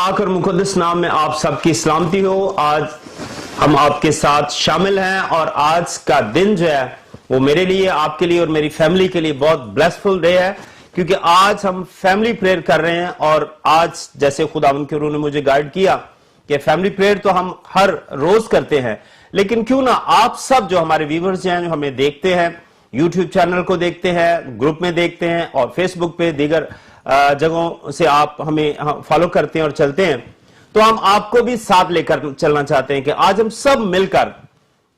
पाक और मुक़द्दस नाम में आप सबकी सलामती हो। आज हम आपके साथ शामिल हैं और आज का दिन जो है वो मेरे लिए, आपके लिए और मेरी फैमिली के लिए बहुत ब्लेसफुल डे है, क्योंकि आज हम फैमिली प्रेयर कर रहे हैं। और आज जैसे खुदावंद के रूह ने मुझे गाइड किया कि फैमिली प्रेयर तो हम हर रोज करते हैं, लेकिन क्यों ना आप सब जो हमारे व्यूअर्स हैं, जो हमें देखते हैं, यूट्यूब चैनल को देखते हैं, ग्रुप में देखते हैं और फेसबुक पे दीगर जगहों से आप हमें फॉलो करते हैं और चलते हैं, तो हम आपको भी साथ लेकर चलना चाहते हैं कि आज हम सब मिलकर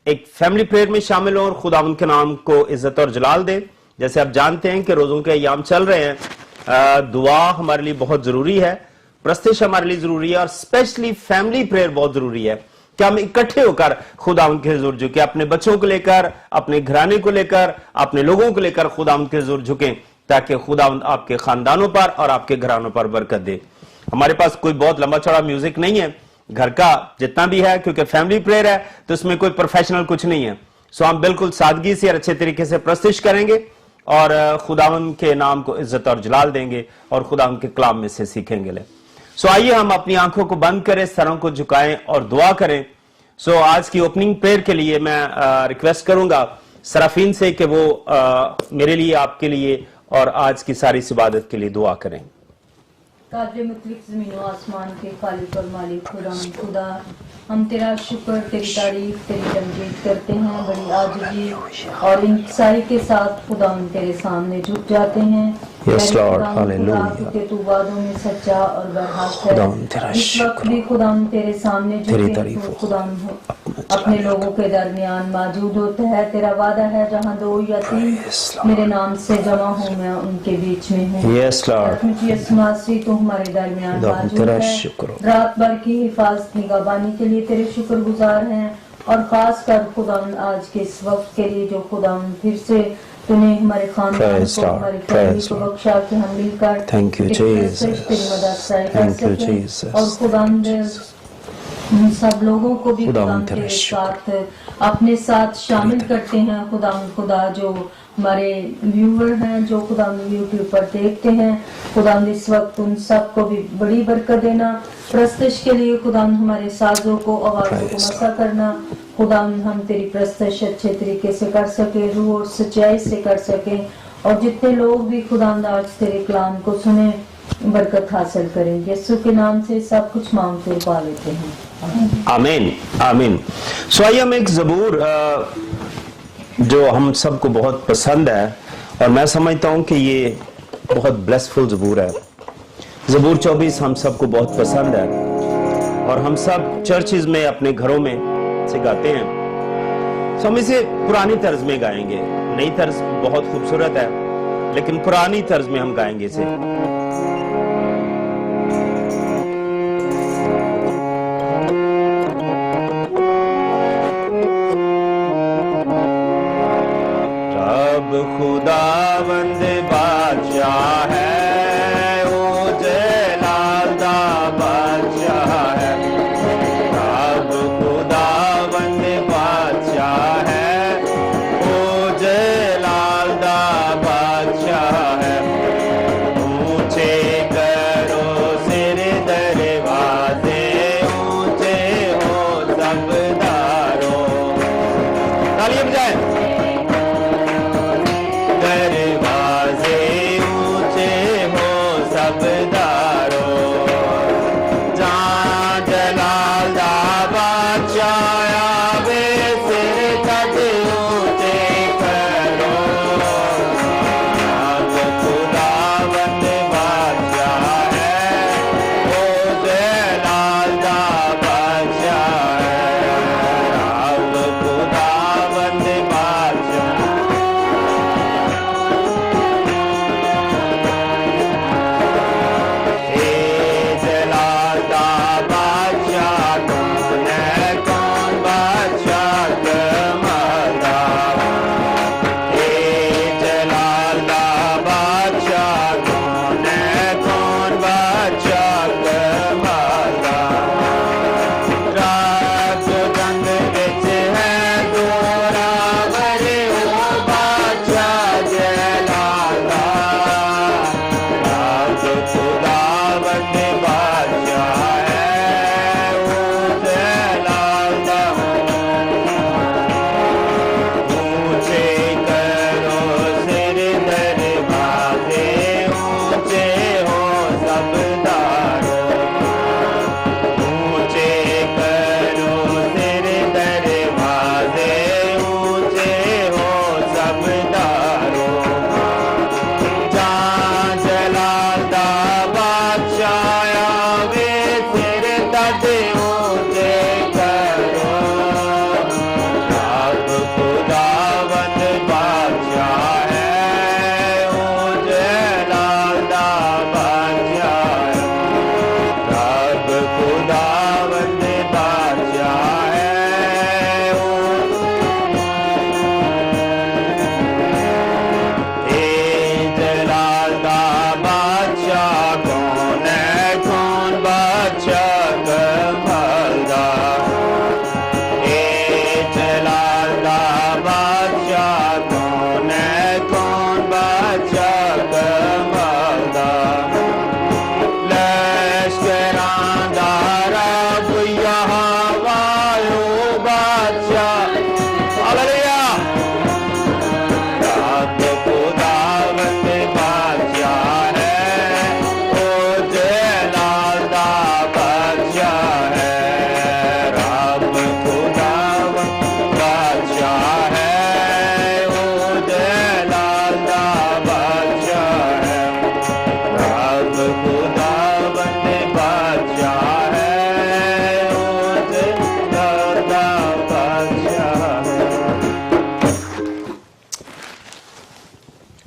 एक फैमिली प्रेयर में शामिल हों और खुदावंद के नाम को इज्जत और जलाल दें। जैसे आप जानते हैं कि रोजों के अय्याम चल रहे हैं, दुआ हमारे लिए बहुत जरूरी है, प्रस्तिश हमारे लिए जरूरी है और स्पेशली फैमिली प्रेयर बहुत जरूरी है कि हम इकट्ठे होकर खुदावंद के हुजूर झुके, अपने बच्चों को लेकर, अपने घराने को लेकर, अपने लोगों को लेकर खुदावंद के हुजूर झुकें, ताकि खुदावंद आपके खानदानों पर और आपके घरानों पर बरकत दे। हमारे पास कोई बहुत लंबा चौड़ा म्यूजिक नहीं है, घर का जितना भी है, क्योंकि फैमिली प्रेयर है तो इसमें कोई प्रोफेशनल कुछ नहीं है। सो हम बिल्कुल सादगी से और अच्छे तरीके से प्रस्तुत करेंगे और खुदावंद के नाम को इज्जत और जलाल देंगे और खुदावंद के कलाम में से सीखेंगे। सो आइए हम अपनी आंखों को बंद करें, सरों को झुकाएं और दुआ करें। सो आज की ओपनिंग प्रेयर के लिए मैं रिक्वेस्ट करूंगा सराफीन से कि वो मेरे लिए, आपके लिए और आज की सारी इबादत के लिए दुआ करें। कादर मुतलिक ज़मीन व आसमान के खालिक और मालिक खुदा, हम तेरा शुक्र, तेरी तारीफ, तेरी तमजीद करते हैं। बड़ी आजिज़ी और इंकिसारी के साथ खुदा हम तेरे सामने झुक जाते हैं। Yes, Lord, hallelujah. क्योंकि तू वादों में सच्चा और बरहक है। इस वक्त भी खुदा हम तेरे सामने झुके, तू खुदा अपने लोगों के दरमियान मौजूद होता है। तेरा वादा है जहाँ दो या तीन मेरे नाम से जमा हूँ, मैं उनके बीच में हूँ। Yes, Lord. तू हमारे दरमियान मौजूद है। रात भर की हिफाजत निगहबानी के लिए तेरे शुक्रगुजार हैं और खास कर खुदा आज के इस वक्त के लिए जो खुदा फिर से तूने हमारे खानदान को, हमारी फैमिली को बख्शा कि हम मिलकर तेरी मदद कर सकें। और खुदा हम सब लोगों को भी खुदा तेरे साथ अपने साथ शामिल करते हैं। खुदा जो हमारे व्यूअर हैं, जो खुदा यूट्यूब पर देखते हैं, खुदा इस वक्त उन सब को भी बड़ी बरकत देना। प्रस्तुत के लिए खुदा हमारे साजों को, आवाज़ों को मसा करना। खुदा हम तेरी प्रस्तुत अच्छे तरीके से कर सके, रूह और सच्चाई से कर सके, और जितने लोग भी खुदा आज तेरे कलाम को सुने बरकत हासिल करें। यीशु के नाम से सब कुछ मांगते पा लेते हैं, आमीन आमीन। सो आइए हम एक ज़बूर जो हम सबको बहुत पसंद है और मैं समझता हूँ कि ये बहुत ब्लेसफुल ज़बूर है। ज़बूर 24 हम सबको बहुत पसंद है और हम सब चर्चिज में, अपने घरों में से गाते हैं। सो हम इसे पुरानी तर्ज में गाएंगे। नई तर्ज बहुत खूबसूरत है, लेकिन पुरानी तर्ज में हम गाएंगे इसे। रब खुदावंद बादशाह है, ओ जलाल दा बादशाह है। रब खुदावंद बादशाह है, ओ जलाल दा बादशाह है। ऊंचे करो सिर दरवाजे, ऊंचे हो सबदारों। तालियां बजाएं। दरवाजे ऊंचे हो सबदारों, जहाँ जलाल दा बादशाह आवे, सिर कद ऊंचे करो। रब खुदावंद बादशाह है, ओ जलाल दा बादशाह है। रब खुदावंद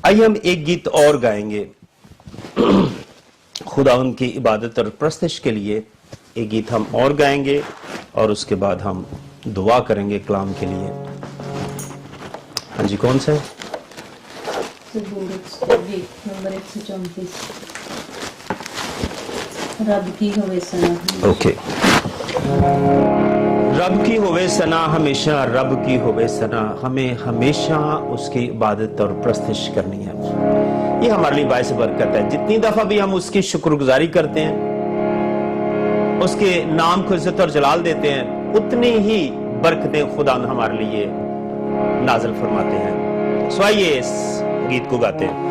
आइए हम एक गीत और गाएंगे खुदा उनकी इबादत और प्रस्तश के लिए। एक गीत हम और गाएंगे और उसके बाद हम दुआ करेंगे कलाम के लिए। हाँ जी, कौन सा है? गीत नंबर 134, रब की होवे सना। ओके। रब की होवे सना, हमेशा रब की होवे सना। हमें हमेशा उसकी इबादत और प्रस्तश करनी है। ये हमारे लिए बायस बरकत है। जितनी दफा भी हम उसकी शुक्रगुजारी करते हैं, उसके नाम को इज्जत और जलाल देते हैं, उतनी ही बरकतें खुदा हमारे लिए नाज़िल फरमाते हैं। सो आइए इस गीत को गाते हैं।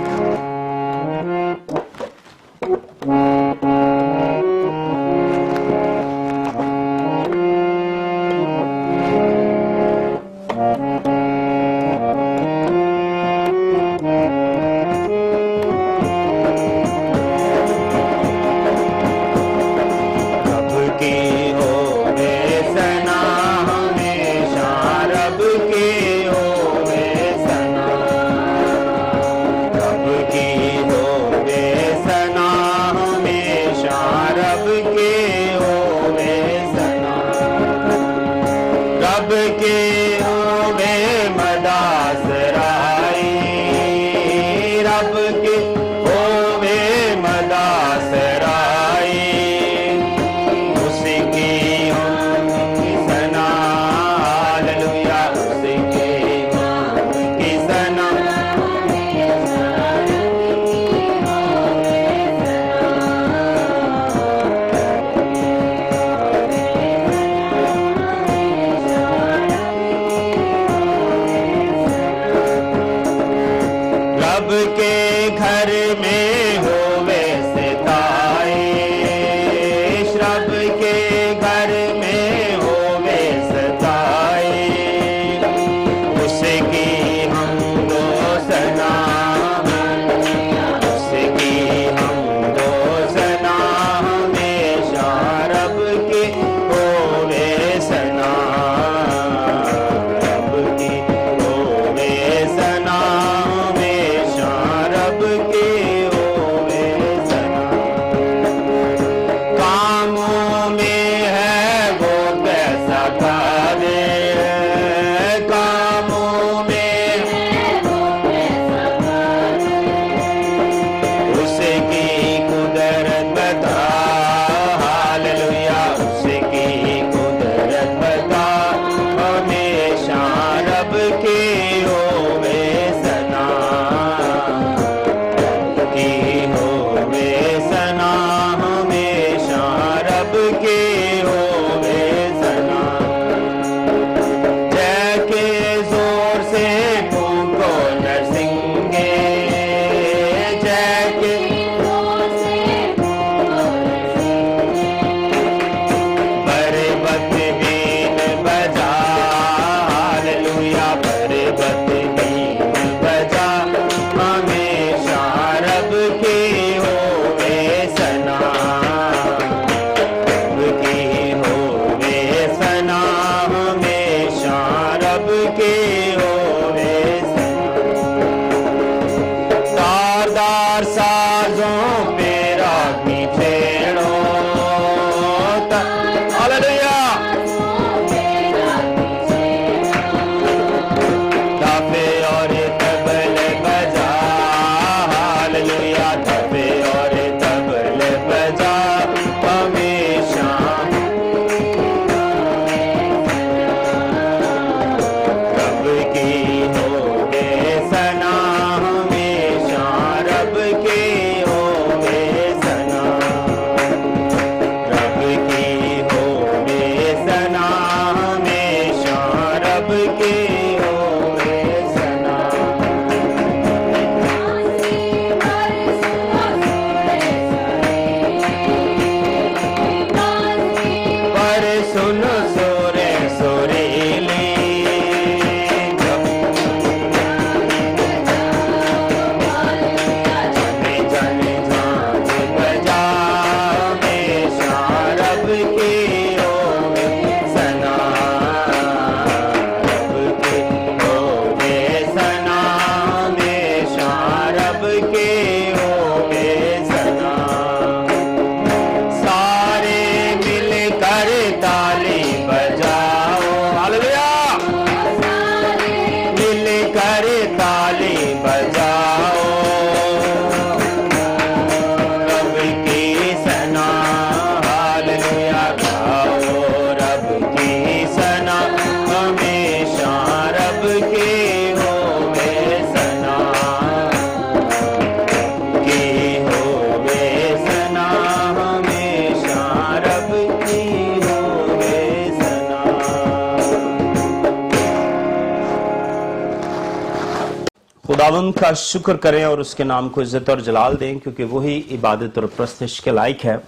खुदावंद का शुक्र करें और उसके नाम को इज्जत और जलाल दें, क्योंकि वही इबादत और प्रस्तश के लायक है।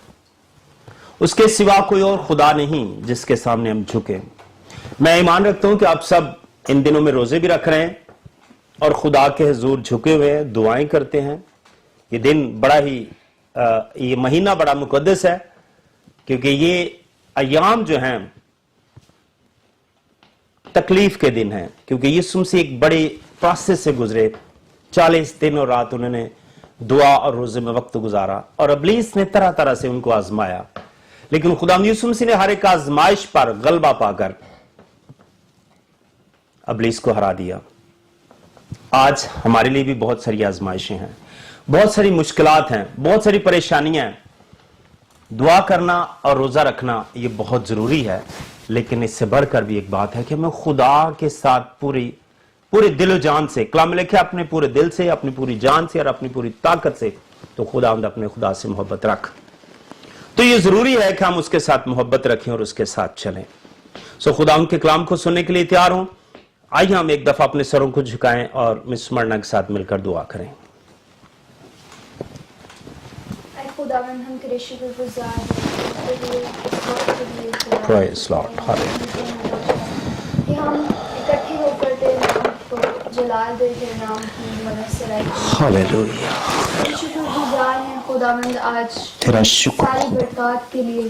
उसके सिवा कोई और खुदा नहीं जिसके सामने हम झुके। मैं ईमान रखता हूं कि आप सब इन दिनों में रोजे भी रख रहे हैं और खुदा के हुजूर झुके हुए हैं, दुआएं करते हैं। ये दिन बड़ा ही ये महीना बड़ा मुकद्दस है, क्योंकि ये अयाम जो हैं तकलीफ के दिन हैं, क्योंकि यीशु मसीह एक बड़े प्रोसेस से गुजरे। 40 दिन और रात उन्होंने दुआ और रोजे में वक्त गुजारा और इब्लीस ने तरह तरह से उनको आजमाया, लेकिन खुदा यीशु मसीह ने हर एक आजमाइश पर गलबा पाकर इब्लीस को हरा दिया। आज हमारे लिए भी बहुत सारी आजमाइशें हैं, बहुत सारी मुश्किलात हैं, बहुत सारी परेशानियां हैं। दुआ करना और रोजा रखना ये बहुत जरूरी है, लेकिन इससे बढ़कर भी एक बात है कि हमें खुदा के साथ पूरे दिल जान से, कलाम में लिखा अपने पूरे दिल से, अपनी पूरी जान से और अपनी पूरी ताकत से, तो खुदावंद अपने खुदा से मोहब्बत रख। तो ये जरूरी है कि हम उसके साथ मोहब्बत रखें और उसके साथ चलें। सो खुदावंद के कलाम को सुनने के लिए तैयार हूं। आइए हम एक दफा अपने सरों को झुकाएं और मिस मरना के साथ मिलकर दुआ करें। खुदावंद हम तेरे शुक्रगुजार हैं Praise Lord. कि हम इकट्ठे होकर तेरे नाम को जलाल दे, तेरे नाम की मदद से रहे। हालेलुया। तेरे शुक्रगुजार हैं खुदावंद आज तेरा शुक्र सारी बरकत के लिए।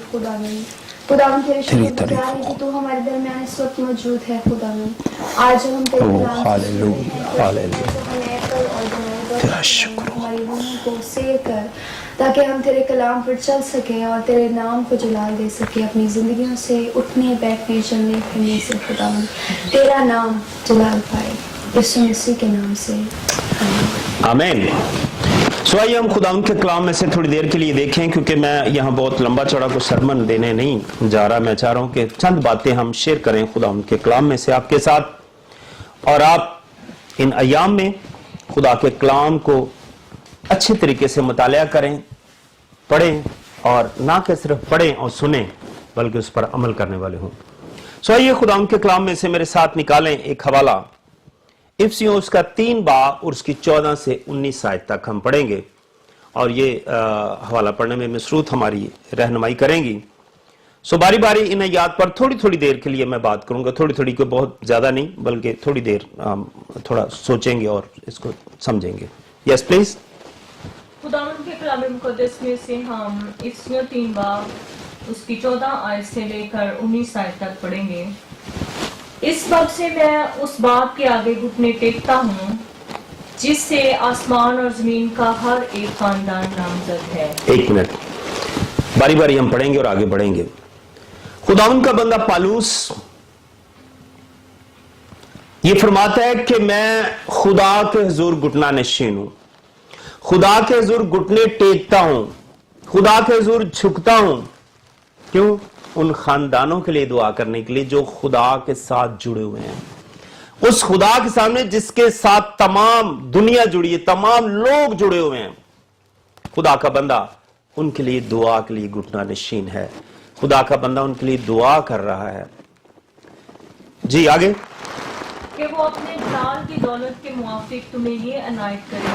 खुदावंद तेरे शुक्रगुजार हैं कि तू हमारे दरमियान इस वक्त मौजूद है। खुदावंद आज हम तेरे कलाम हालेलुया हालेलुया तेरा शुक्र। हमारी रूह को सेव कर, ताकि हम तेरे कलाम पर चल सकें और तेरे नाम को जलाल दे सकें अपनी जिंदगियों से, उठने बैठने चलने फिरने से। खुदावंद तेरा नाम जलाल पाए, यीशु मसीह के नाम से आमीन। सो आइए हम खुदावंद के कलाम में से थोड़ी देर के लिए देखें, क्योंकि मैं यहाँ बहुत लंबा चौड़ा को सरमन देने नहीं जा रहा। मैं चाह रहा हूँ कि चंद बातें हम शेयर करें खुदावंद के कलाम में से आपके साथ, और आप इन अयाम में खुदा के कलाम को अच्छे तरीके से मुतालिया करें, पढ़ें, और ना कि सिर्फ पढ़ें और सुनें बल्कि उस पर अमल करने वाले हों। सो आइए खुदावंद के कलाम में से मेरे साथ निकालें एक हवाला, इफ्सियों उसका 3 बाब और उसकी 14 से 19 आयत तक हम पढ़ेंगे, और ये हवाला पढ़ने में मसरूत हमारी रहनुमाई करेंगी। सो बारी बारी इन आयत पर थोड़ी थोड़ी देर के लिए मैं बात करूंगा, थोड़ी थोड़ी को बहुत ज्यादा नहीं बल्कि थोड़ी देर थोड़ा सोचेंगे और इसको समझेंगे। Yes please. खुदावंद के कलाम मुकद्दस में से हम इफ्सियों 3 बाब उसकी 14 आयत से लेकर 19 आयत तक पढ़ेंगे। इस वक्त से मैं उस बाप के आगे घुटने टेकता हूँ जिससे आसमान और जमीन का हर एक खानदान नामजद है। एक मिनट, बारी बारी हम पढ़ेंगे और आगे बढ़ेंगे। खुदावंद का बंदा पालूस ये फरमाता है कि मैं खुदा के हुजूर घुटना नशीन हूं, खुदा के हुजूर घुटने टेकता हूं, खुदा के हुजूर झुकता हूं। क्यों? उन खानदानों के लिए दुआ करने के लिए जो खुदा के साथ जुड़े हुए हैं, उस खुदा के सामने जिसके साथ तमाम दुनिया जुड़ी है, तमाम लोग जुड़े हुए हैं। खुदा का बंदा उनके लिए दुआ के लिए घुटना नशीन है, खुदा का बंदा उनके लिए दुआ कर रहा है। जी आगे। कि वो अपने जलाल की दौलत के मुआफिक तुम्हें ये अनायत करे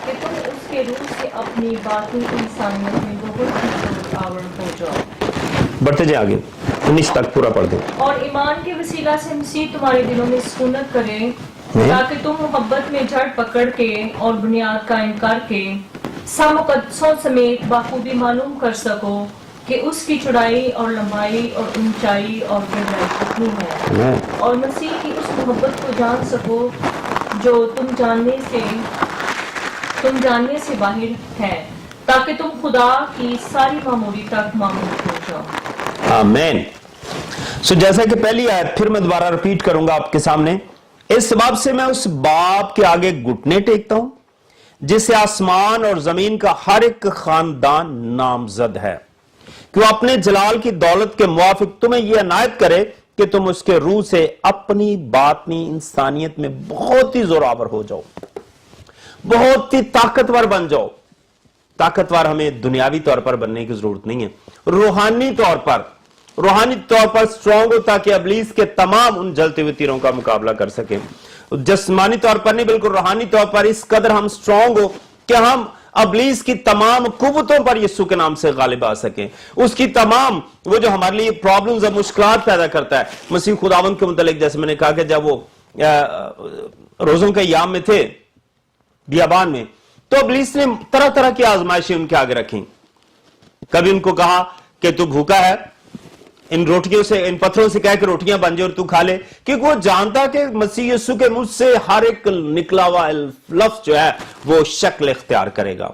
कि तुम उसके रूह से अपनी बातों इंसानियत में बहुत ही आवड़ हो जाओ। बढ़ते जाए आगे, 19 तक पूरा पढ़ दो। और ईमान के वसीला से मसीह तुम्हारे दिलों में सुकूनत करे, ताकि तुम मोहब्बत में जड़ पकड़ के और बुनियाद कायम करके सब मुकद्दसों समेत बाखूबी मालूम कर सको कि उसकी चौड़ाई और लंबाई और ऊंचाई और गहराई कितनी है, और मसीह की उस मोहब्बत को जान सको जो तुम जानने से बाहर है, ताकि तुम खुदा की सारी मामूली तक मामूल हो जाओ। आमीन। सो जैसा कि पहली आयत फिर मैं दोबारा रिपीट करूंगा आपके सामने। इस सबब से मैं उस बाप के आगे घुटने टेकता हूं जिससे आसमान और जमीन का हर एक खानदान नामजद है, कि वो अपने जलाल की दौलत के मुआफिक तुम्हें यह अनायत करे कि तुम उसके रूह से अपनी बातनी इंसानियत में बहुत ही जोरावर हो जाओ, बहुत ही ताकतवर बन जाओ। ताकतवर हमें दुनियावी तौर पर बनने की जरूरत नहीं है, रूहानी तौर पर, रूहानी तौर पर स्ट्रांग हो ताकि इब्लीस के तमाम उन जलते हुए तीरों का मुकाबला कर सके। जिस्मानी तौर पर नहीं बल्कि रूहानी तौर पर इस कदर हम स्ट्रांग हो कि हम इब्लीस की तमाम कुव्वतों पर यीशु के नाम से गालिब आ सके। उसकी तमाम वो जो हमारे लिए प्रॉब्लम्स और मुश्किलात पैदा करता है, मसीह खुदावंद के मुतालिक जैसे मैंने कहा कि जब वो रोजों के याम में थे बियाबान में, तो इब्लीस ने तरह तरह की आजमाइशें उनके आगे रखी। कभी उनको कहा कि तू भूखा है, इन रोटियों से, इन पत्थरों से कह के रोटियां बन जाए और तू खा ले, क्योंकि वो जानता कि मसीह यीशु के मुंह से हर एक निकला हुआ लफ्ज जो है वो शक्ल इख्तियार करेगा,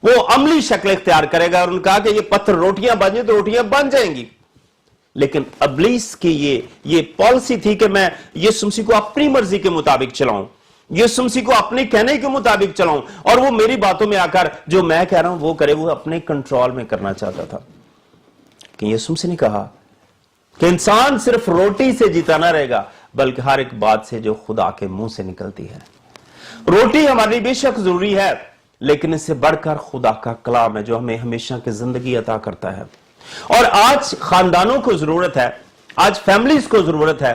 वो अमली शक्ल इख्तियार करेगा। और उन्होंने कहा कि ये पत्थर रोटियां बन जाए तो रोटियां बन जाएंगी। लेकिन इब्लीस की ये पॉलिसी थी कि मैं यीशु मसीह को अपनी मर्जी के मुताबिक चलाऊं, यीशु मसीह को अपने कहने के मुताबिक चलाऊं, और वो मेरी बातों में आकर जो मैं कह रहा हूं वो करे। वो अपने कंट्रोल में करना चाहता था। कि यीशु मसीह ने कहा कि इंसान सिर्फ रोटी से जीता ना रहेगा बल्कि हर एक बात से जो खुदा के मुंह से निकलती है। रोटी हमारे लिए बेशक जरूरी है, लेकिन इससे बढ़कर खुदा का कलाम है जो हमें हमेशा की जिंदगी अता करता है। और आज खानदानों को जरूरत है, आज फैमिलीज को जरूरत है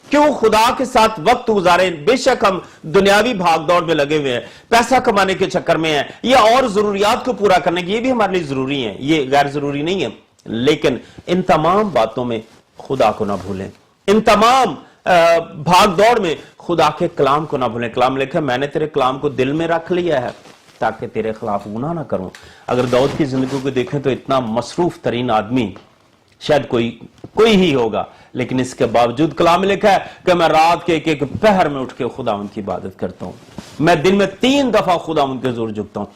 कि वो खुदा के साथ वक्त गुजारे। बेशक हम दुनियावी भागदौड़ में लगे हुए हैं, पैसा कमाने के चक्कर में हैं, या और जरूरियात को पूरा करने की, ये भी हमारे लिए जरूरी है, ये गैर जरूरी नहीं है। लेकिन इन तमाम बातों में खुदा को ना भूलें, इन तमाम भागदौड़ में खुदा के कलाम को ना भूलें। कलाम लिखा, मैंने तेरे कलाम को दिल में रख लिया है ताकि तेरे खिलाफ गुनाह ना करूं। अगर दाऊद की जिंदगी को देखें तो इतना मसरूफ तरीन आदमी शायद कोई ही होगा, लेकिन इसके बावजूद कलाम में लिखा है कि मैं रात के एक पहर में उठ के खुदावंद की इबादत करता हूं, मैं दिन में 3 दफा खुदावंद के जोर झुकता हूं।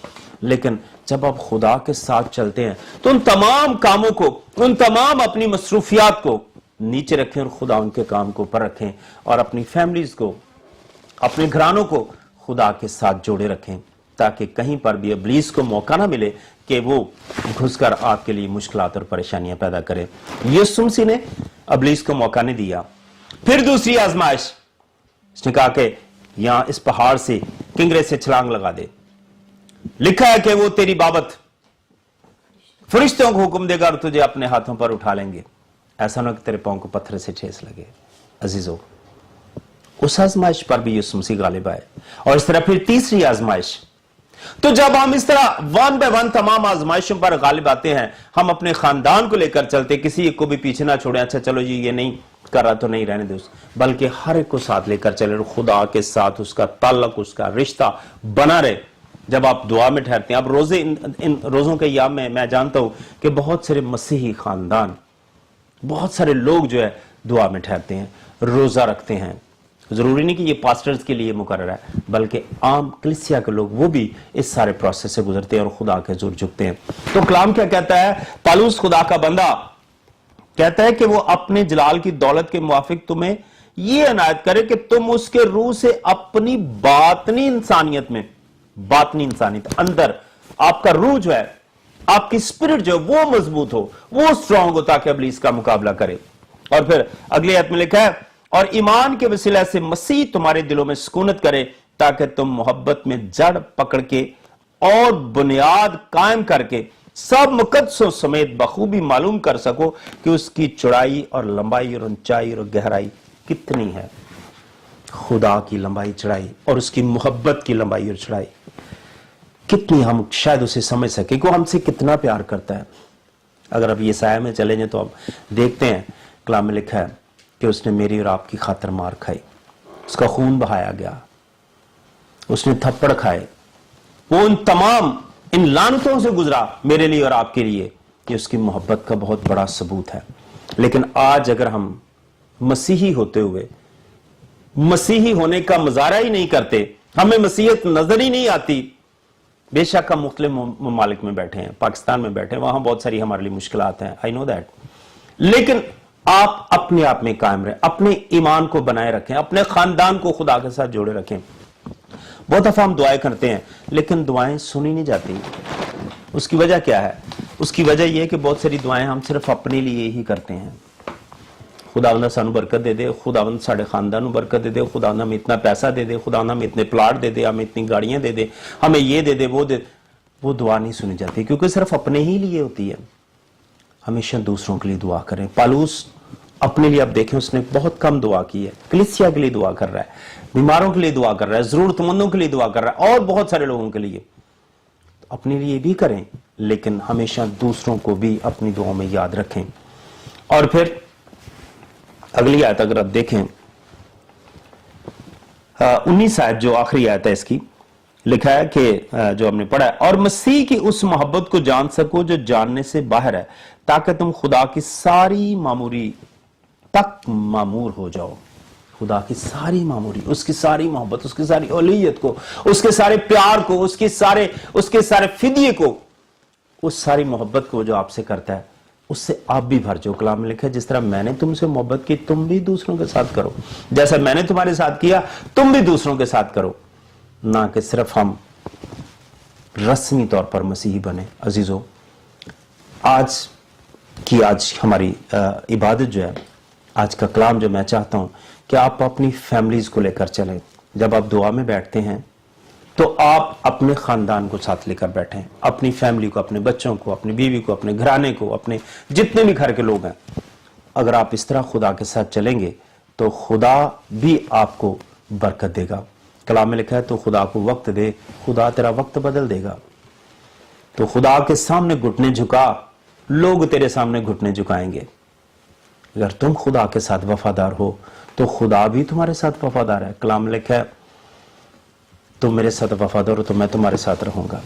लेकिन जब आप खुदा के साथ चलते हैं तो उन तमाम कामों को, उन तमाम अपनी मसरूफियात को नीचे रखें और खुदा उनके काम को ऊपर रखें, और अपनी फैमिलीज को, अपने घरानों को खुदा के साथ जोड़े रखें, ताकि कहीं पर भी इब्लीस को मौका ना मिले कि वो घुसकर आपके लिए मुश्किलात और परेशानियां पैदा करे। यीशु मसीह ने इब्लीस को मौका नहीं दिया। फिर दूसरी आजमाइश, इसने कहा कि यहां इस पहाड़ से, किंगरे से छलांग लगा दे। लिखा है कि वो तेरी बाबत फरिश्तों को हुक्म देगा और तुझे अपने हाथों पर उठा लेंगे, ऐसा ना कि तेरे पांव को पत्थर से ठेस लगे। अजीजों, उस आजमाइश पर भी यीशु मसीह गालिब आए। और इस तरह फिर तीसरी आजमाइश। तो जब हम इस तरह 1 by 1 तमाम आजमाइशों पर गालिब आते हैं, हम अपने खानदान को लेकर चलते, किसी एक को भी पीछे ना छोड़े, अच्छा चलो जी ये नहीं कर रहा तो नहीं रहने दो, बल्कि हर एक को साथ लेकर चले, खुदा के साथ उसका ताल्लुक, उसका रिश्ता बना रहे। जब आप दुआ में ठहरते हैं, आप रोजे इन रोजों के याम में मैं जानता हूं कि बहुत सारे मसीही खानदान, बहुत सारे लोग जो है दुआ में ठहरते हैं, रोजा रखते हैं। जरूरी नहीं कि ये पास्टर्स के लिए मुकर्रर है, बल्कि आम कलीसिया के लोग वो भी इस सारे प्रोसेस से गुजरते हैं और खुदा के जोर झुकते हैं। तो कलाम क्या कहता है? पालूस खुदा का बंदा कहता है कि वो अपने जलाल की दौलत के मुवाफिक तुम्हें ये इनायत करे कि तुम उसके रूह से अपनी बातनी इंसानियत में, बातनी इंसानियत अंदर आपका रूह जो है, आपकी स्पिरिट जो है वो मजबूत हो, वो स्ट्रांग हो, ताकि इब्लीस का मुकाबला करे। और फिर अगले आयत में लिखा है, और ईमान के वसीला से मसीह तुम्हारे दिलों में सुकूनत करे ताकि तुम मोहब्बत में जड़ पकड़ के और बुनियाद कायम करके सब मुकद्दसों समेत बखूबी मालूम कर सको कि उसकी चौड़ाई और लंबाई और ऊंचाई और गहराई कितनी है। खुदा की लंबाई चौड़ाई और उसकी मोहब्बत की लंबाई और चौड़ाई कितनी, हम शायद उसे समझ सके कि वो हमसे कितना प्यार करता है। अगर अब ये साया में चले जाए तो अब देखते हैं, कलाम में लिखा है कि उसने मेरी और आपकी खातर मार खाई, उसका खून बहाया गया, उसने थप्पड़ खाए, वो उन तमाम इन लानतों से गुजरा मेरे लिए और आपके लिए। ये उसकी मोहब्बत का बहुत बड़ा सबूत है। लेकिन आज अगर हम मसीही होते हुए मसीही होने का मुजाहरा ही नहीं करते, हमें मसीहत नजर ही नहीं आती, बेशक हम मुख्तलिफ ममालिक में बैठे हैं, पाकिस्तान में बैठे हैं, वहां बहुत सारी हमारे लिए मुश्किलात हैं, आई नो दैट, लेकिन आप अपने आप में कायम रहे, अपने ईमान को बनाए रखें, अपने खानदान को खुदा के साथ जोड़े रखें। बहुत दफा हम दुआएं करते हैं लेकिन दुआएं सुनी नहीं जाती। उसकी वजह क्या है? उसकी वजह यह है कि बहुत सारी दुआएं हम सिर्फ अपने लिए ही करते हैं। खुदावंद सानू बरकत दे दे, खुदावंद साडे खानदान नूं बरकत दे दे, खुदावंद हमें इतना पैसा दे दे, खुदावंद हमें इतने प्लाट दे दे, हमें इतनी गाड़ियां दे दे, हमें ये दे दे, वो दे। वो दुआ नहीं सुनी जाती क्योंकि सिर्फ अपने ही लिए होती है। ہمیشہ دوسروں کے لیے دعا کریں. پالوس اپنے لیے اب دیکھیں اس نے بہت کم دعا کی ہے, کلیسیا کے لیے دعا کر رہا ہے, بیماروں کے لیے دعا کر رہا ہے, ضرورت مندوں کے لیے دعا کر رہا ہے, اور بہت سارے لوگوں کے لیے. اپنے لیے بھی کریں لیکن ہمیشہ دوسروں کو بھی اپنی دعاؤں میں یاد رکھیں. اور پھر اگلی آیت اگر آپ دیکھیں 19 آیت جو آخری آیت ہے اس کی, لکھا ہے کہ جو ہم نے پڑھا ہے, اور مسیح کی اس محبت کو جان سکو جو جاننے سے باہر ہے, تاکہ تم خدا کی ساری معموری تک معمور ہو جاؤ. خدا کی ساری معموری, اس کی ساری محبت, اس کی ساری اولویت کو, اس کے سارے پیار کو, اس کے سارے فدیے کو, اس ساری محبت کو جو آپ سے کرتا ہے اس سے آپ بھی بھر جاؤ. کلام میں لکھا ہے جس طرح میں نے تم سے محبت کی تم بھی دوسروں کے ساتھ کرو, جیسا میں نے تمہارے ساتھ کیا تم بھی دوسروں کے ساتھ کرو. نہ کہ صرف ہم رسمی طور پر مسیحی بنے. عزیزو, آج ہماری عبادت جو ہے, آج کا کلام جو میں چاہتا ہوں کہ آپ اپنی فیملیز کو لے کر چلیں. جب آپ دعا میں بیٹھتے ہیں تو آپ اپنے خاندان کو ساتھ لے کر بیٹھیں, اپنی فیملی کو, اپنے بچوں کو, اپنی بیوی کو, اپنے گھرانے کو, اپنے جتنے بھی گھر کے لوگ ہیں. اگر آپ اس طرح خدا کے ساتھ چلیں گے تو خدا بھی آپ کو برکت دے گا. کلام میں لکھا ہے تو خدا کو وقت دے, خدا تیرا وقت بدل دے گا. تو خدا کے سامنے گھٹنے جھکا, لوگ تیرے سامنے گھٹنے جھکائیں گے. اگر تم خدا کے ساتھ وفادار ہو تو خدا بھی تمہارے ساتھ وفادار ہے. کلام میں لکھا ہے تم میرے ساتھ وفادار ہو تو میں تمہارے ساتھ رہوں گا,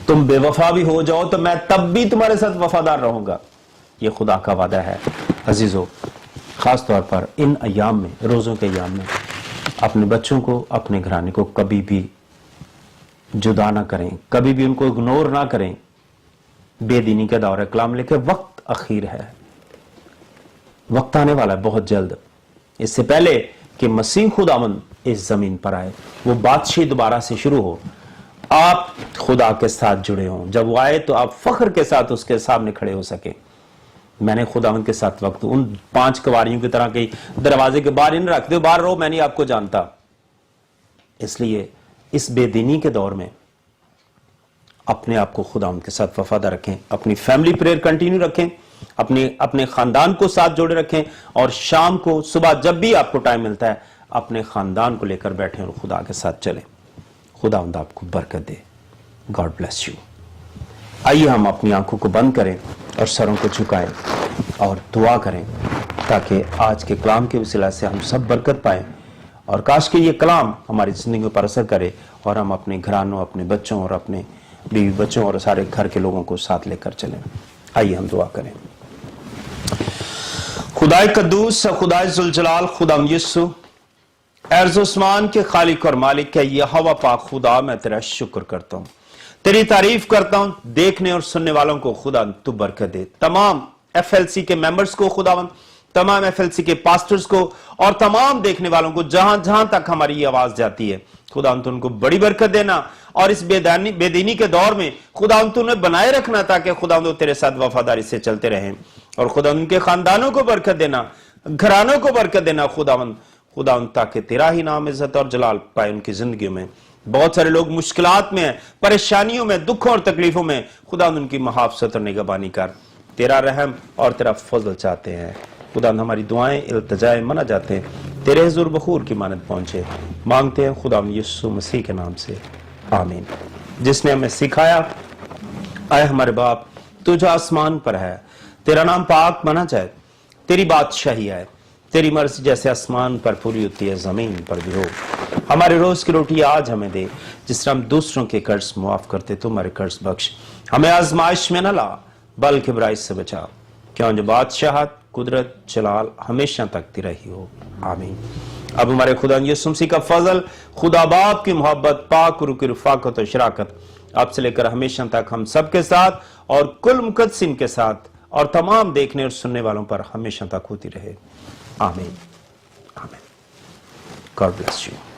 تم بے وفا بھی ہو جاؤ تو میں تب بھی تمہارے ساتھ وفادار رہوں گا. یہ خدا کا وعدہ ہے. عزیزو, خاص طور پر ان ایام میں, روزوں کے ایام میں, اپنے بچوں کو, اپنے گھرانے کو کبھی بھی جدا نہ کریں, کبھی بھی ان کو اگنور نہ کریں. بے دینی کا دور ہے. کلام لکھے وقت اخیر ہے, وقت آنے والا ہے بہت جلد. اس سے پہلے کہ مسیح خداوند اس زمین پر آئے, وہ بادشاہی دوبارہ سے شروع ہو, آپ خدا کے ساتھ جڑے ہوں. جب وہ آئے تو آپ فخر کے ساتھ اس کے سامنے کھڑے ہو سکیں. میں نے خداوند کے ساتھ وقت, ان 5 کواریوں کی طرح کہ دروازے کے باہر ان رکھ دو, باہر رہو, میں نہیں آپ کو جانتا. اس لیے اس بے دینی کے دور میں اپنے آپ کو خداوند کے ساتھ وفادار رکھیں, اپنی فیملی پریئر کنٹینیو رکھیں, اپنے خاندان کو ساتھ جوڑے رکھیں, اور شام کو, صبح جب بھی آپ کو ٹائم ملتا ہے اپنے خاندان کو لے کر بیٹھیں اور خدا کے ساتھ چلیں. خداوند آپ کو برکت دے. God bless you. آئیے ہم اپنی آنکھوں کو بند کریں اور سروں کو جھکائیں اور دعا کریں تاکہ آج کے کلام کے وسیلہ سے ہم سب برکت پائیں, اور کاش کہ یہ کلام ہماری زندگیوں پر اثر کرے اور ہم اپنے گھرانوں, اپنے بچوں اور اپنے بیوی بچوں اور سارے گھر کے لوگوں کو ساتھ لے کر چلیں. آئیے ہم دعا کریں. خدائے قدوس, خدائے ذوالجلال, خدا یسوع, ارض و اسمان کے خالق اور مالک ہے یہوہ پاک خدا, میں تیرا شکر کرتا ہوں, تیری تعریف کرتا ہوں. دیکھنے اور سننے والوں کو خدا تو برکت دے. تمام FLC کے ممبرز کو خداوند, تمام FLC کے پاسٹرز کو, اور تمام دیکھنے والوں کو جہاں جہاں تک ہماری یہ آواز جاتی ہے خداوند ان کو بڑی برکت دینا, اور اس بے دینی کے دور میں خداوند انہیں بنائے رکھنا تاکہ خداوند تیرے ساتھ وفاداری سے چلتے رہیں, اور خداوند ان کے خاندانوں کو برکت دینا, گھرانوں کو برکت دینا خداوند تاکہ تیرا ہی نام عزت اور جلال پائے ان کی زندگیوں میں. بہت سارے لوگ مشکلات میں ہیں, پریشانیوں میں, دکھوں اور تکلیفوں میں, خداوند ان کی محافظت اور نگہبانی کر. تیرا رحم اور تیرا فضل چاہتے ہیں. خداوند ہماری دعائیں, التجائیں, مناجاتیں تیرے حضور بخور کی مانند پہنچے, مانگتے ہیں خداوند یسوع مسیح کے نام سے, آمین. جس نے ہمیں سکھایا, اے ہمارے باپ تو جو آسمان پر ہے, تیرا نام پاک منا جائے, تیری بادشاہی آئے, تیری مرضی جیسے آسمان پر پوری ہوتی ہے زمین پر بھی ہو. ہمارے روز کی روٹی آج ہمیں دے, جس طرح ہم دوسروں کے قرض معاف کرتے تو ہمارے قرض بخش. ہمیں آزمائش میں نہ لا بلکہ برائی سے بچا, کیوں جو بادشاہت, قدرت, جلال ہمیشہ تک تیرا ہی ہو, آمین. اب ہمارے خدا یسوع مسیح کا فضل, خدا باپ کی محبت, پاک روح کی رفاقت اور شراکت اب سے لے کر ہمیشہ تک ہم سب کے ساتھ اور کل مقدسین کے ساتھ اور تمام دیکھنے اور سننے والوں پر ہمیشہ تک ہوتی رہے, آمین. آمین. God bless you.